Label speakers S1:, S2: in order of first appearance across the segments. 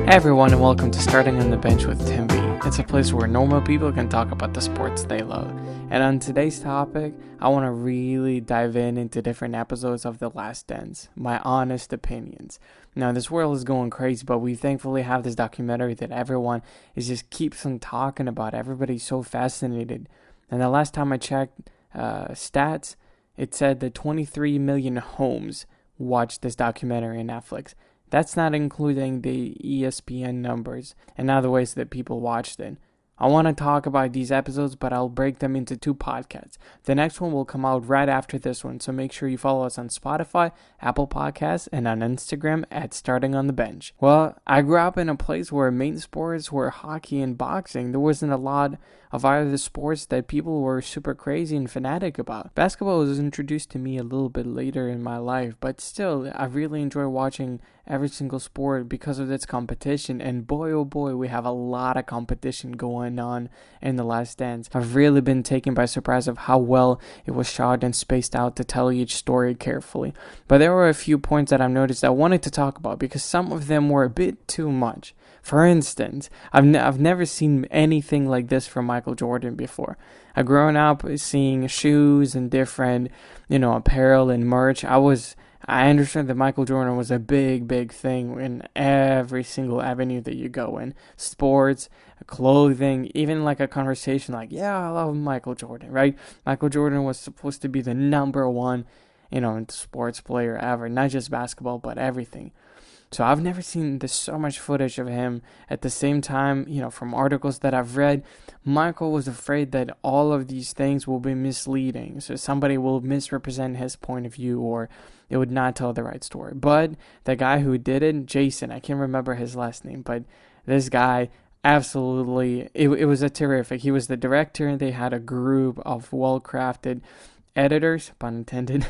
S1: Hey everyone, and welcome to Starting on the Bench with Tim B. It's a place where normal people can talk about the sports they love. And on today's topic, I want to really dive into different episodes of The Last Dance, my honest opinions. Now, this world is going crazy, but we thankfully have this documentary that everyone just keeps on talking about. Everybody's so fascinated. And the last time I checked stats, it said that 23 million homes watched this documentary on Netflix. That's not including the ESPN numbers and other ways that people watched it. I want to talk about these episodes, but I'll break them into two podcasts. The next one will come out right after this one, so make sure you follow us on Spotify, Apple Podcasts, and on Instagram at Starting on the Bench. Well, I grew up in a place where main sports were hockey and boxing. There wasn't a lot of either the sports that people were super crazy and fanatic about. Basketball was introduced to me a little bit later in my life, but still, I really enjoy watching every single sport because of its competition, and boy oh boy, we have a lot of competition going on in The Last Dance. I've really been taken by surprise of how well it was shot and spaced out to tell each story carefully. But there were a few points that I've noticed I wanted to talk about because some of them were a bit too much. For instance, I've never seen anything like this from Michael Jordan before. I've grown up seeing shoes and different, apparel and merch. I understand that Michael Jordan was a big thing in every single avenue that you go in. Sports, clothing, even like a conversation like, yeah, I love Michael Jordan, right? Michael Jordan was supposed to be the number one, sports player ever. Not just basketball, but everything. So I've never seen so much footage of him. At the same time, from articles that I've read, Michael was afraid that all of these things will be misleading. So somebody will misrepresent his point of view or it would not tell the right story. But the guy who did it, Jason, I can't remember his last name, but this guy absolutely, it was a terrific. He was the director and they had a group of well-crafted editors, pun intended.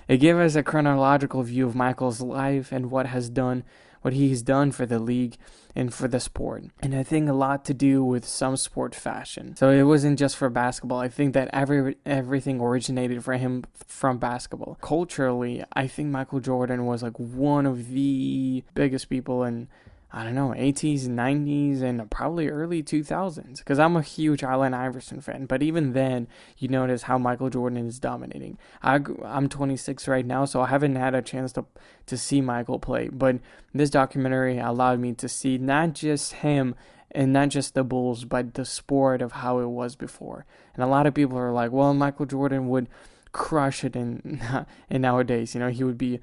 S1: It gave us a chronological view of Michael's life and what he's done for the league and for the sport. And I think a lot to do with some sport fashion. So it wasn't just for basketball. I think that everything originated for him from basketball. Culturally, I think Michael Jordan was like one of the biggest people in 80s, 90s, and probably early 2000s. Because I'm a huge Allen Iverson fan. But even then, you notice how Michael Jordan is dominating. I'm 26 right now, so I haven't had a chance to see Michael play. But this documentary allowed me to see not just him and not just the Bulls, but the sport of how it was before. And a lot of people are like, well, Michael Jordan would crush it in nowadays. He would be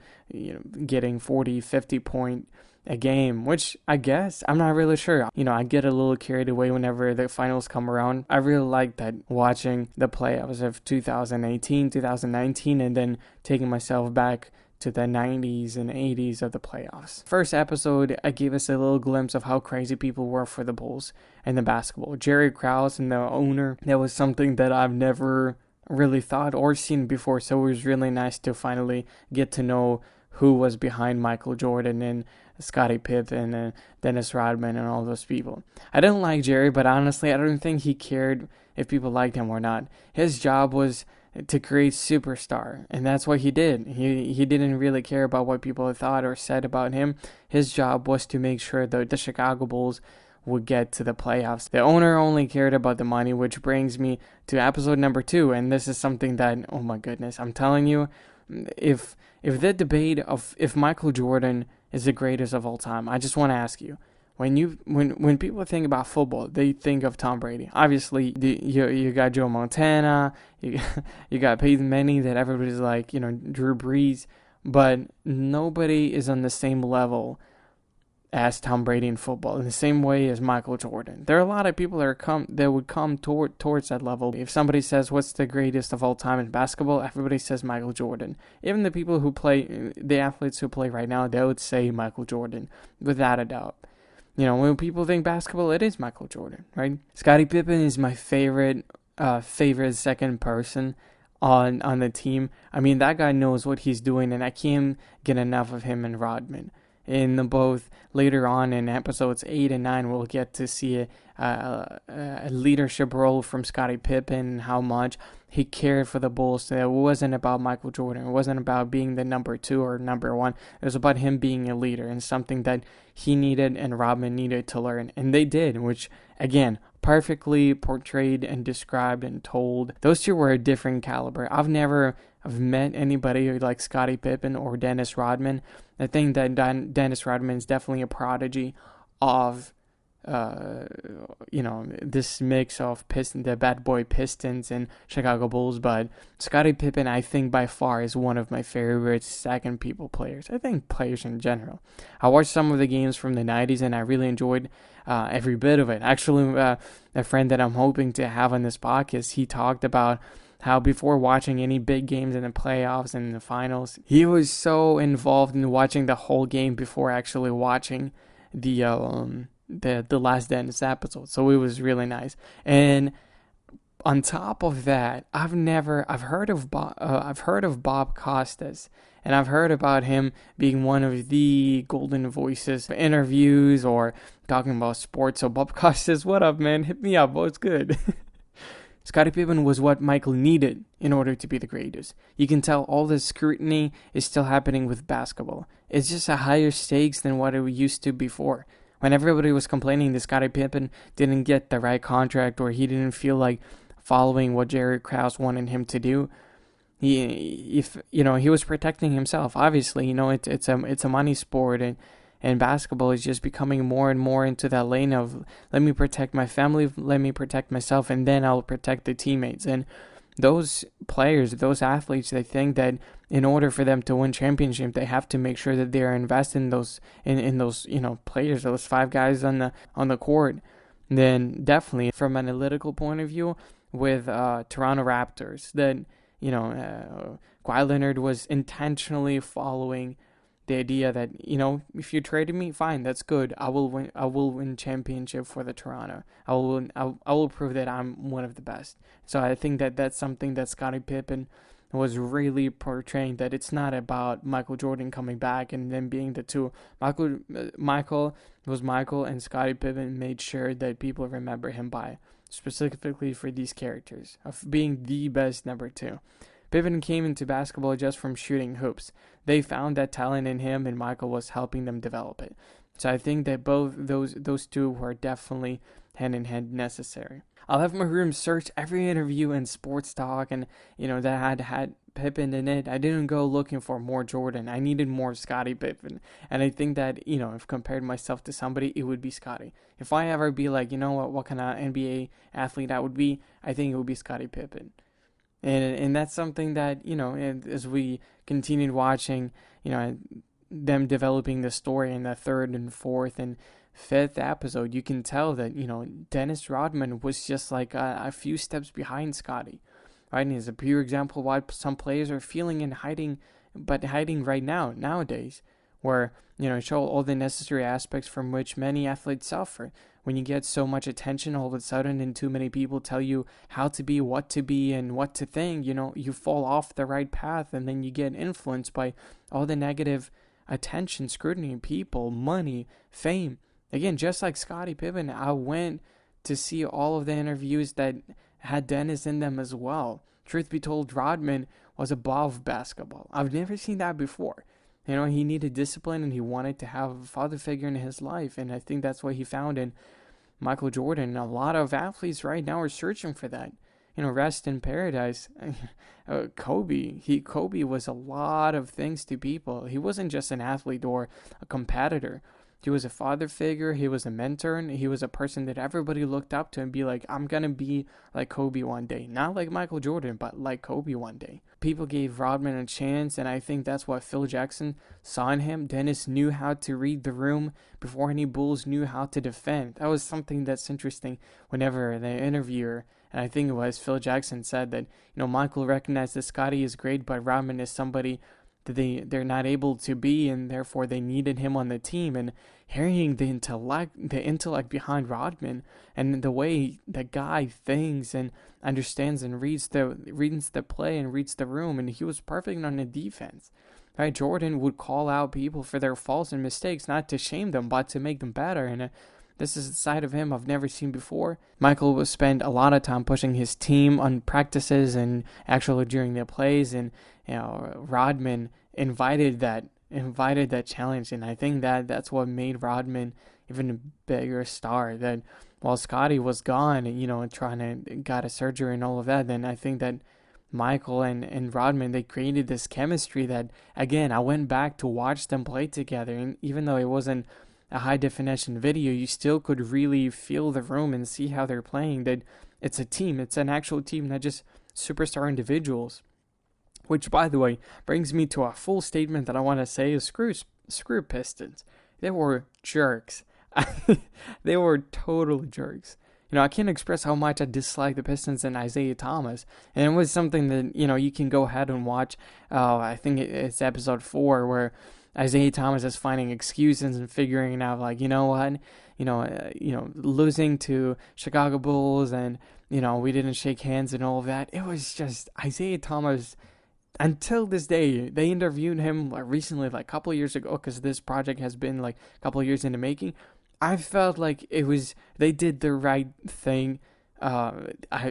S1: getting 40, 50 point a game, which I guess, I'm not really sure. I get a little carried away whenever the finals come around. I really like that, watching the playoffs of 2018, 2019, and then taking myself back to the 90s and 80s of the playoffs. First episode, I gave us a little glimpse of how crazy people were for the Bulls and the basketball. Jerry Krause and the owner, that was something that I've never really thought or seen before, so it was really nice to finally get to know who was behind Michael Jordan and Scottie Pippen and Dennis Rodman and all those people. I didn't like Jerry, but honestly, I don't think he cared if people liked him or not. His job was to create superstar, and that's what he did. He didn't really care about what people thought or said about him. His job was to make sure that the Chicago Bulls would get to the playoffs. The owner only cared about the money, which brings me to episode number 2, and this is something that, oh my goodness, I'm telling you, if the debate of if Michael Jordan is the greatest of all time, I just want to ask you, when people think about football, they think of Tom Brady. Obviously, you got Joe Montana, you got Peyton Manning, that everybody's like, Drew Brees, but nobody is on the same level as Tom Brady in football, in the same way as Michael Jordan. There are a lot of people that would come towards that level. If somebody says, what's the greatest of all time in basketball, everybody says Michael Jordan. Even the people who play, the athletes who play right now, they would say Michael Jordan, without a doubt. When people think basketball, it is Michael Jordan, right? Scottie Pippen is my favorite second person on the team. That guy knows what he's doing, and I can't get enough of him and Rodman. in both later on in episodes 8 and 9, we'll get to see a leadership role from Scottie Pippen and how much he cared for the Bulls. So it wasn't about Michael Jordan. It wasn't about being the number 2 or number 1. It was about him being a leader, and something that he needed and Rodman needed to learn. And they did, which, again, perfectly portrayed and described and told. Those two were a different caliber. I've met anybody like Scottie Pippen or Dennis Rodman. I think that Dennis Rodman is definitely a prodigy of this mix of the bad boy Pistons and Chicago Bulls, but Scottie Pippen, I think by far is one of my favorite second people players. I think players in general. I watched some of the games from the 90s and I really enjoyed every bit of it. Actually, a friend that I'm hoping to have on this podcast, he talked about how before watching any big games in the playoffs and in the finals, he was so involved in watching the whole game before actually watching the Last Dance episode. So it was really nice. And on top of that, I've heard of Bob Costas, and I've heard about him being one of the golden voices for interviews or talking about sports. So Bob Costas, what up, man? Hit me up. What's good? Scottie Pippen was what Michael needed in order to be the greatest. You can tell all the scrutiny is still happening with basketball. It's just a higher stakes than what it used to before. When everybody was complaining that Scottie Pippen didn't get the right contract or he didn't feel like following what Jerry Krause wanted him to do, he was protecting himself. Obviously, it's a money sport, and basketball is just becoming more and more into that lane of let me protect my family, let me protect myself, and then I'll protect the teammates. And those players, those athletes, they think that in order for them to win championship, they have to make sure that they are investing in those players, those 5 guys on the court. Then definitely from an analytical point of view, with Toronto Raptors, that Kawhi Leonard was intentionally following the idea that, if you traded me, fine, that's good. I will win championship for the Toronto. I will prove that I'm one of the best. So I think that that's something that Scottie Pippen was really portraying, that it's not about Michael Jordan coming back and then being the two. Michael was Michael, and Scottie Pippen made sure that people remember him by, specifically for these characters, of being the best number 2. Pippen came into basketball just from shooting hoops. They found that talent in him, and Michael was helping them develop it. So I think that both those two were definitely hand in hand necessary. I'll have my room search every interview and sports talk, and that had Pippen in it. I didn't go looking for more Jordan. I needed more Scottie Pippen, and I think that if compared myself to somebody, it would be Scottie. If I ever be like, what kind of NBA athlete I would be, I think it would be Scottie Pippen. And that's something that, as we continued watching, them developing the story in the 3rd and 4th and 5th episode, you can tell that, Dennis Rodman was just like a few steps behind Scottie, right? And he's a pure example of what some players are feeling and hiding right nowadays, where, show all the necessary aspects from which many athletes suffer. When you get so much attention all of a sudden and too many people tell you how to be, and what to think, you fall off the right path, and then you get influenced by all the negative attention, scrutiny, people, money, fame. Again, just like Scottie Pippen, I went to see all of the interviews that had Dennis in them as well. Truth be told, Rodman was above basketball. I've never seen that before. He needed discipline, and he wanted to have a father figure in his life, and I think that's what he found in Michael Jordan. A lot of athletes right now are searching for that. Rest in paradise. Kobe was a lot of things to people. He wasn't just an athlete or a competitor. He was a father figure, he was a mentor, and he was a person that everybody looked up to and be like, I'm going to be like Kobe one day. Not like Michael Jordan, but like Kobe one day. People gave Rodman a chance, and I think that's what Phil Jackson saw in him. Dennis knew how to read the room before any Bulls knew how to defend. That was something that's interesting whenever the interviewer, and I think it was Phil Jackson, said that, Michael recognized that Scottie is great, but Rodman is somebody that they're not able to be, and therefore they needed him on the team. And hearing the intellect behind Rodman and the way the guy thinks and understands and reads the play and reads the room, and he was perfect on the defense. right? Jordan would call out people for their faults and mistakes, not to shame them, but to make them better. And this is a side of him I've never seen before. Michael will spend a lot of time pushing his team on practices and actually during the plays, and Rodman invited that challenge, and I think that's what made Rodman even a bigger star. That while Scotty was gone, and trying to got a surgery and all of that, then I think that Michael and Rodman, they created this chemistry that, again, I went back to watch them play together, and even though it wasn't a high definition video, you still could really feel the room and see how they're playing, that it's a team, it's an actual team, not just superstar individuals. Which, by the way, brings me to a full statement that I want to say is screw Pistons. They were jerks. They were total jerks. I can't express how much I dislike the Pistons and Isaiah Thomas. And it was something that, you can go ahead and watch. I think it's episode 4 where Isaiah Thomas is finding excuses and figuring out, like, losing to Chicago Bulls and, we didn't shake hands and all of that. It was just Isaiah Thomas. Until this day, they interviewed him recently, like a couple of years ago, because this project has been like a couple of years in the making. I felt like they did the right thing,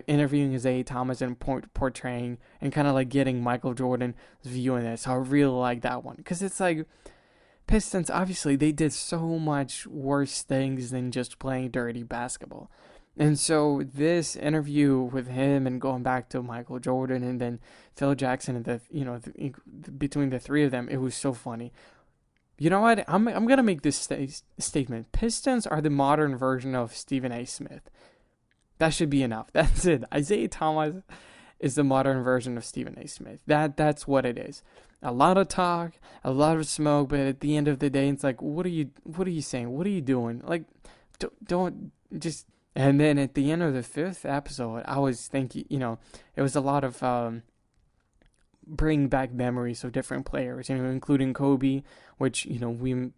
S1: interviewing Isaiah Thomas and portraying and kind of like getting Michael Jordan's view on this. So I really like that one, because it's like Pistons, obviously they did so much worse things than just playing dirty basketball. And so this interview with him and going back to Michael Jordan and then Phil Jackson and between the three of them, it was so funny. You know what? I'm gonna make this statement. Pistons are the modern version of Stephen A. Smith. That should be enough. That's it. Isaiah Thomas is the modern version of Stephen A. Smith. That's what it is. A lot of talk, a lot of smoke, but at the end of the day, it's like, what are you saying? What are you doing? Like, don't just. And then at the end of the 5th episode, I was thinking, it was a lot of bring back memories of different players, including Kobe, which, we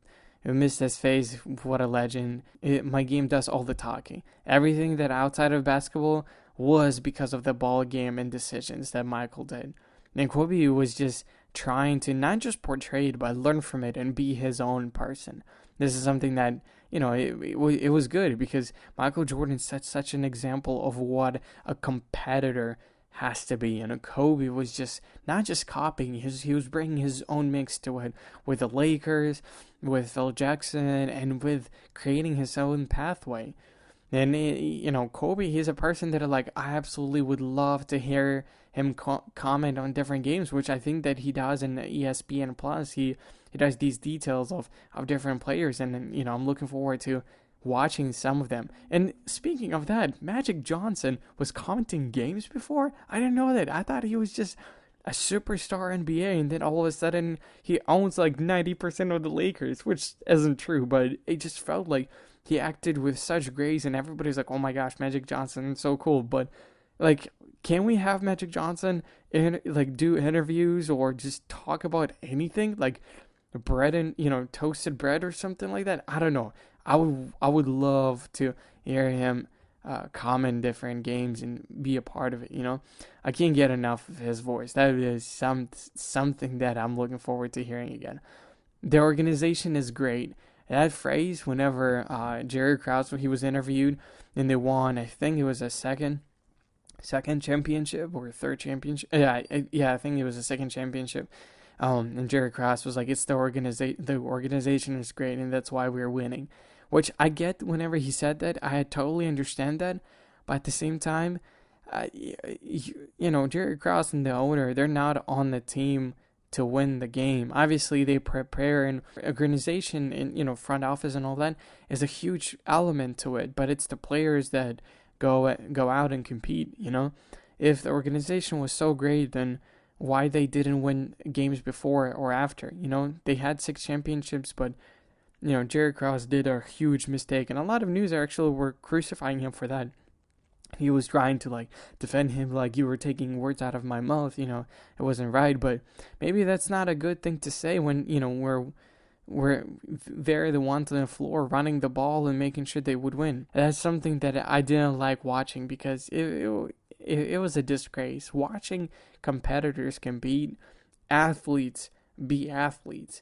S1: missed his face. What a legend. My game does all the talking. Everything that outside of basketball was because of the ball game and decisions that Michael did. And Kobe was just trying to not just portray it, but learn from it and be his own person. This is something that, it was good, because Michael Jordan set such an example of what a competitor has to be. And Kobe was just not just copying, he was bringing his own mix to it with the Lakers, with Phil Jackson, and with creating his own pathway. And, Kobe, he's a person that I absolutely would love to hear him comment on different games, which I think that he does in ESPN Plus. He does these details of different players, and I'm looking forward to watching some of them. And speaking of that, Magic Johnson was commenting games before. I didn't know that. I thought he was just a superstar NBA, and then all of a sudden he owns like 90% of the Lakers, which isn't true, but it just felt like he acted with such grace, and everybody's like, oh my gosh, Magic Johnson is so cool. But can we have Magic Johnson do interviews or just talk about anything, like bread and toasted bread or something like that? I don't know. I would love to hear him comment different games and be a part of it. I can't get enough of his voice. That is something that I'm looking forward to hearing again. The organization is great. That phrase, whenever Jerry Krause, when he was interviewed and they won, I think it was a second championship or third championship. Yeah, I think it was a second championship. And Jerry Krause was like, it's the organization is great, and that's why we're winning. Which I get. Whenever he said that, I totally understand that. But at the same time, Jerry Krause and the owner, they're not on the team to win the game. Obviously, they prepare, and organization and front office and all that is a huge element to it. But it's the players that go out and compete. If the organization was so great, then why they didn't win games before or after? They had 6 championships, but Jerry Krause did a huge mistake, and a lot of news actually were crucifying him for that. He was trying to defend him, like, you were taking words out of my mouth, it wasn't right. But maybe that's not a good thing to say when they're the ones on the floor running the ball and making sure they would win. That's something that I didn't like watching, because it was a disgrace watching competitors compete, athletes be athletes.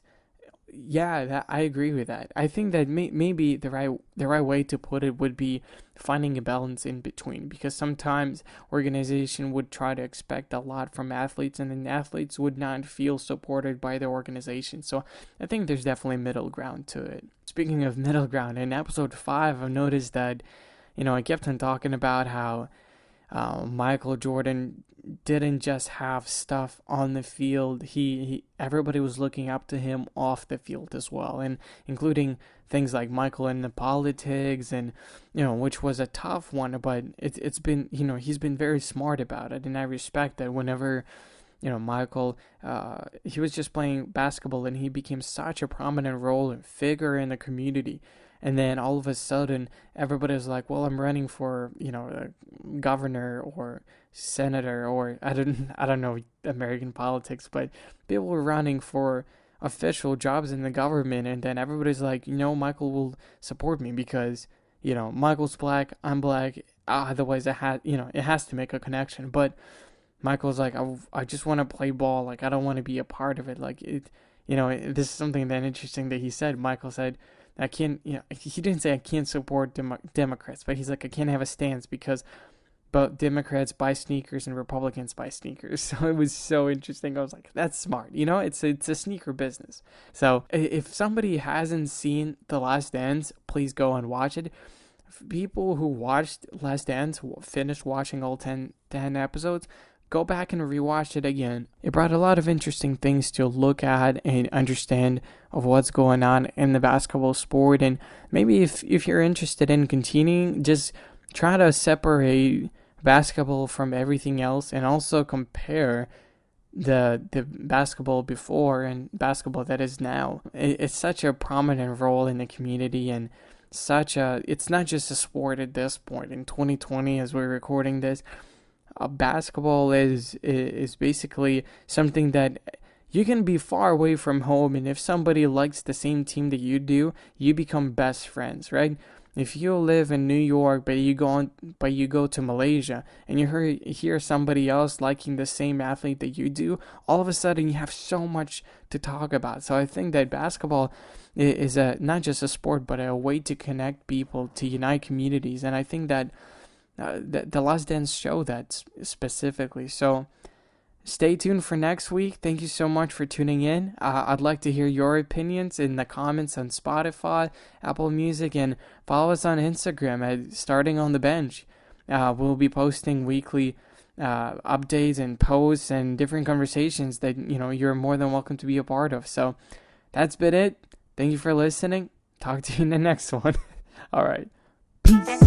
S1: Yeah, I agree with that. I think that maybe the right way to put it would be finding a balance in between, because sometimes organization would try to expect a lot from athletes, and then athletes would not feel supported by the organization. So I think there's definitely middle ground to it. Speaking of middle ground, in episode 5, I've noticed that I kept on talking about how Michael Jordan didn't just have stuff on the field. He everybody was looking up to him off the field as well, and including things like Michael in the politics, and which was a tough one, but it's been he's been very smart about it, and I respect that. Whenever Michael, he was just playing basketball, and he became such a prominent role and figure in the community. And then all of a sudden, everybody was like, well, I'm running for, a governor or senator, or I don't know American politics, but people were running for official jobs in the government. And then everybody's like, Michael will support me because, Michael's black, I'm black. Otherwise, it has to make a connection. But Michael's like, I just want to play ball. Like, I don't want to be a part of it. Like, this is something that interesting that he said. Michael said, I can't, he didn't say I can't support Democrats, but he's like, I can't have a stance because both Democrats buy sneakers and Republicans buy sneakers. So it was so interesting. I was like, that's smart. It's a sneaker business. So if somebody hasn't seen The Last Dance, please go and watch it. People who watched Last Dance, finished watching all 10 episodes, go back and rewatch it again. It brought a lot of interesting things to look at and understand of what's going on in the basketball sport. And maybe if you're interested in continuing, just try to separate basketball from everything else, and also compare the basketball before and basketball that is now. It's such a prominent role in the community, and it's not just a sport at this point. In 2020, as we're recording this, basketball is basically something that you can be far away from home, and if somebody likes the same team that you do, you become best friends, right? If you live in New York, but you go to Malaysia, and you hear somebody else liking the same athlete that you do, all of a sudden you have so much to talk about. So I think that basketball is not just a sport, but a way to connect people, to unite communities, and I think that the Last Dance show that specifically. So stay tuned for next week. Thank you so much for tuning in. I'd like to hear your opinions in the comments on Spotify, Apple Music, and follow us on Instagram at Starting on the Bench. We'll be posting weekly updates and posts and different conversations that you're more than welcome to be a part of. So that's been it. Thank you for listening. Talk to you in the next one. All right. Peace.